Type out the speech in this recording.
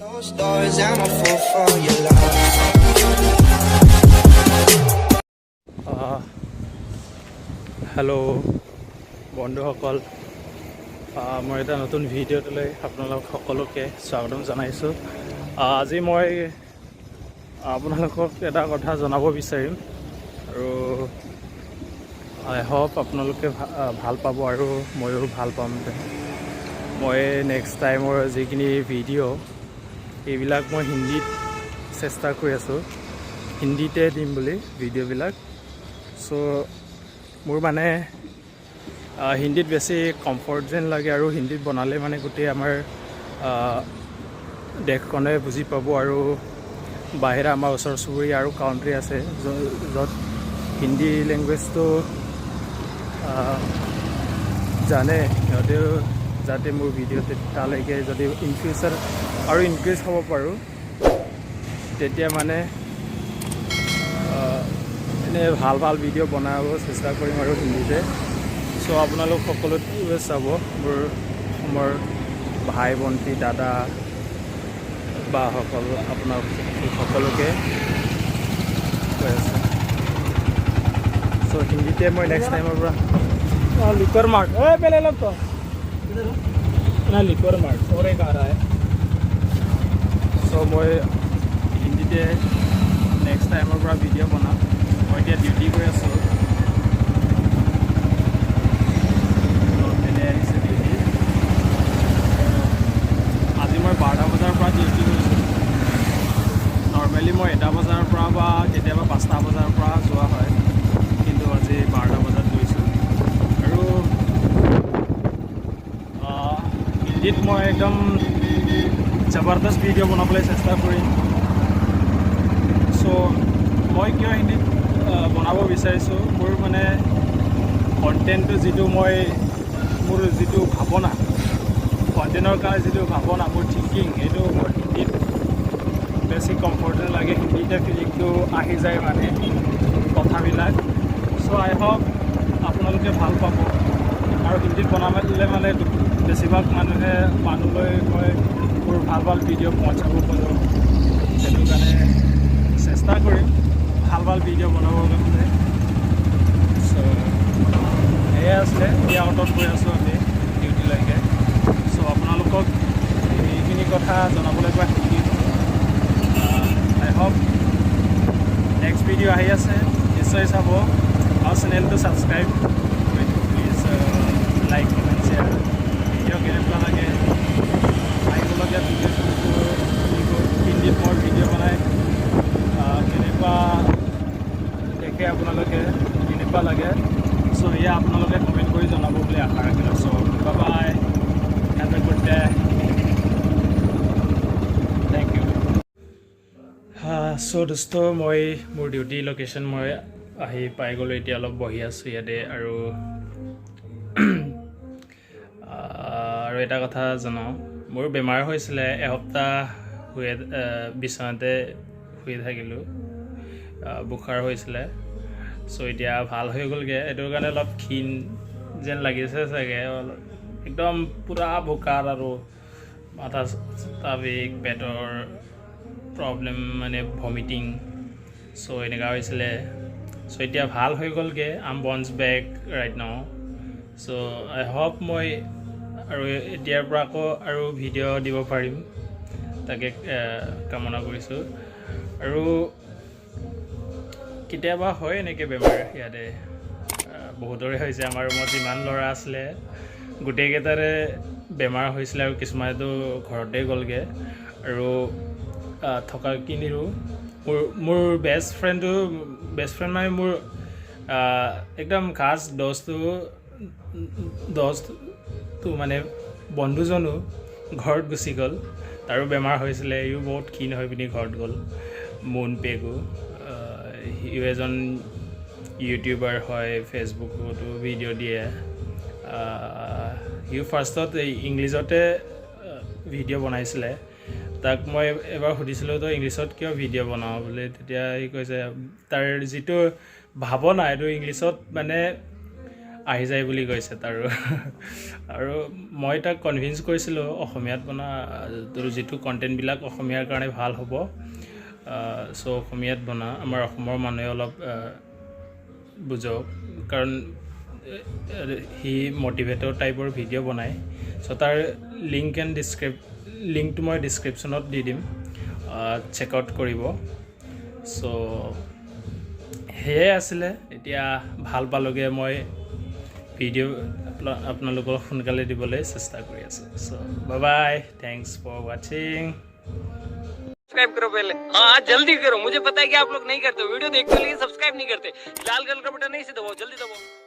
Hello' বন্ধুসকল, মই এটা নতুন ভিডিঅ'টোলৈ আপোনালোক সকলোকে স্বাগতম জনাইছোঁ। আজি মই আপোনালোকক এটা কথা জনাব বিচাৰিম আৰু আই হোপ আপোনালোকে ভাল পাব আৰু ময়ো ভাল পাম। মই নেক্সট টাইমৰ যিখিনি ভিডিঅ' এইবিলাক মই হিন্দীত চেষ্টা কৰি আছোঁ, হিন্দীতে দিম বুলি ভিডিঅ'বিলাক। চ' মোৰ মানে হিন্দীত বেছি কমফৰ্ট যেন লাগে আৰু হিন্দীত বনালে মানে গোটেই আমাৰ দেশখনে বুজি পাব আৰু বাহিৰা আমাৰ ওচৰ চুবুৰীয়া আৰু কাউণ্ট্ৰি আছে য'ত হিন্দী লেংগুৱেজটো জানে, সিহঁতেও যাতে মোৰ ভিডিঅ'তে তালৈকে যদি ইন ফিউচাৰ আৰু ইনক্ৰিজ হ'ব পাৰোঁ, তেতিয়া মানে এনে ভাল ভাল ভিডিঅ' বনাব চেষ্টা কৰিম আৰু হিন্দীতে। চ' আপোনালোক সকলোৱে চাব, মোৰ ভাই ভণ্টি দাদা বাসকল আপোনাক সকলোকে কৈ আছে। চ' হিন্দীতে মই নেক্সট টাইমৰ পৰা লিকৰ মাৰ্ক পেলে লগ না লিকৰ মাৰ্ক ওৰে কাৰ আহে। চ' মই হিন্দীতে নেক্সট টাইমৰ পৰা ভিডিঅ' বনাম। মই এতিয়া ডিউটি কৰি আছোঁ, আহিছে ডিউটি। আজি মই 12টা বজাৰ পৰা ডিউটি কৰিছোঁ। নৰ্মেলি মই 1টা বজাৰ পৰা বা কেতিয়াবা 5টা বজাৰ পৰা যোৱা হয়, কিন্তু আজি 12টা বজাত গৈছোঁ। আৰু হিন্দীত মই একদম জবৰদস্ত ভিডিঅ' বনাবলৈ চেষ্টা কৰিম। চ' মই কিয় হিন্দীত বনাব বিচাৰিছোঁ, মোৰ মানে কণ্টেণ্টটো যিটো মোৰ যিটো ভাৱনা, কণ্টেণ্টৰ কাৰণে যিটো ভাৱনা, মোৰ থিংকিং, সেইটো মোৰ হিন্দীত বেছি কমফৰ্টেবল লাগে। হিন্দীতে ফিলিংটো আহি যায় মানে কথাবিলাক। চ' আই হোপ আপোনালোকে ভাল পাব আৰু হিন্দীত বনালে মানে বেছিভাগ মানুহলৈ মই মোৰ ভাল ভাল ভিডিঅ' পਹੁঞ্চাব পাৰোঁ। সেইটো কাৰণে চেষ্টা কৰিম ভাল ভাল ভিডিঅ' বনাবৰ কাৰণে। চ' সেয়াই আছিলে, এতিয়া আউটত গৈ আছোঁ আমি ডিউটিলৈকে। চ' আপোনালোকক এইখিনি কথা জনাবলৈ পাই সুখী। আই হোপ নেক্সট ভিডিঅ' আহি আছে, নিশ্চয় চাব আৰু চেনেলটো ছাবস্ক্ৰাইব কৰি please, like comment share. Video' কেনেকুৱা লাগে, আহিবলগীয়া ভিডিঅ'টো হিন্দীত মই ভিডিঅ' বনাই কেনেকুৱা দেখে আপোনালোকে, কেনেকুৱা লাগে। চ' এয়া আপোনালোকে কমেণ্ট কৰি জনাব বুলি আশা ৰাখিলোঁ। So' bye, have a good day, thank you. So' দোস্ত, মই মোৰ ডিউটি লোকেশ্যন মই আহি পাই গ'লোঁ। এতিয়া অলপ বহি আছোঁ ইয়াতে। আৰু এটা কথা জনাওঁ, মোৰ বেমাৰ হৈছিলে, এসপ্তাহ বিচনাতে শুই থাকিলোঁ, বুখাৰ হৈছিলে। চ' এতিয়া ভাল হৈ গ'লগৈ। এইটোৰ কাৰণে অলপ ক্ষীণ যেন লাগিছে চাগে, একদম পূৰা বুখাৰ আৰু মাথা চাথা বিষ, পেটৰ প্ৰব্লেম মানে ভমিটিং। চ' এনেকুৱা হৈছিলে। চ' এতিয়া ভাল হৈ গ'লগৈ। I am bounce back right now. So' I hope মই আৰু এতিয়াৰ পৰা আকৌ আৰু ভিডিঅ' দিব পাৰিম, তাকে কামনা কৰিছোঁ। আৰু কেতিয়াবা হয় এনেকৈ বেমাৰ, ইয়াতে বহুতৰে হৈছে। আমাৰ ৰুমত যিমান ল'ৰা আছিলে গোটেইকেইটাৰে বেমাৰ হৈছিলে আৰু কিছুমানেতো ঘৰতে গ'লগৈ। আৰু থকা কিনিৰো মোৰ বেষ্ট ফ্ৰেণ্ড মানে মোৰ একদম খাছ দোস্তটো মানে বন্ধুজনো ঘৰত গুচি গ'ল। তাৰো বেমাৰ হৈছিলে, ইও বহুত ক্ষীণ হৈ পিনি ঘৰত গ'ল। মুন পেগু, সিও এজন ইউটিউবাৰ হয়, ফেচবুকতো ভিডিঅ' দিয়ে। সিও ফাৰ্ষ্টত ইংলিছতে ভিডিঅ' বনাইছিলে। তাক মই এবাৰ সুধিছিলোঁ, তই ইংলিছত কিয় ভিডিঅ' বনাওঁ বুলি। তেতিয়া সি কৈছে তাৰ যিটো ভাৱনা, এইটো ইংলিছত মানে আহি যায় বুলি কৈছে তাৰো আৰু মই তাক কনভিন্স কৰিছিলোঁ অসমীয়াত বনা তোৰ যিটো কণ্টেণ্টবিলাক অসমীয়াৰ কাৰণে ভাল হ'ব চ' অসমীয়াত বনা আমাৰ অসমৰ মানুহে অলপ বুজক কাৰণ সি মটিভেটৰ টাইপৰ ভিডিঅ' বনায় চ' তাৰ লিংকটো মই ডিছক্ৰিপশ্যনত দি দিম চেক আউট কৰিব চ' সেয়াই আছিলে এতিয়া ভাল পালোগৈ মই ভিডিঅ' আপোনালোকক সোনকালে দিবলৈ চেষ্টা কৰি আছোঁ চ' বাই বাই থেংকছ ফৰ ৱাচিং सब्सक्राइब करो पहले हाँ जल्दी करो मुझे पता है कि आप लोग नहीं करते वीडियो देखने के लिए सब्सक्राइब नहीं करते लाल कलर का बटन नहीं से दबाओ जल्दी दबाओ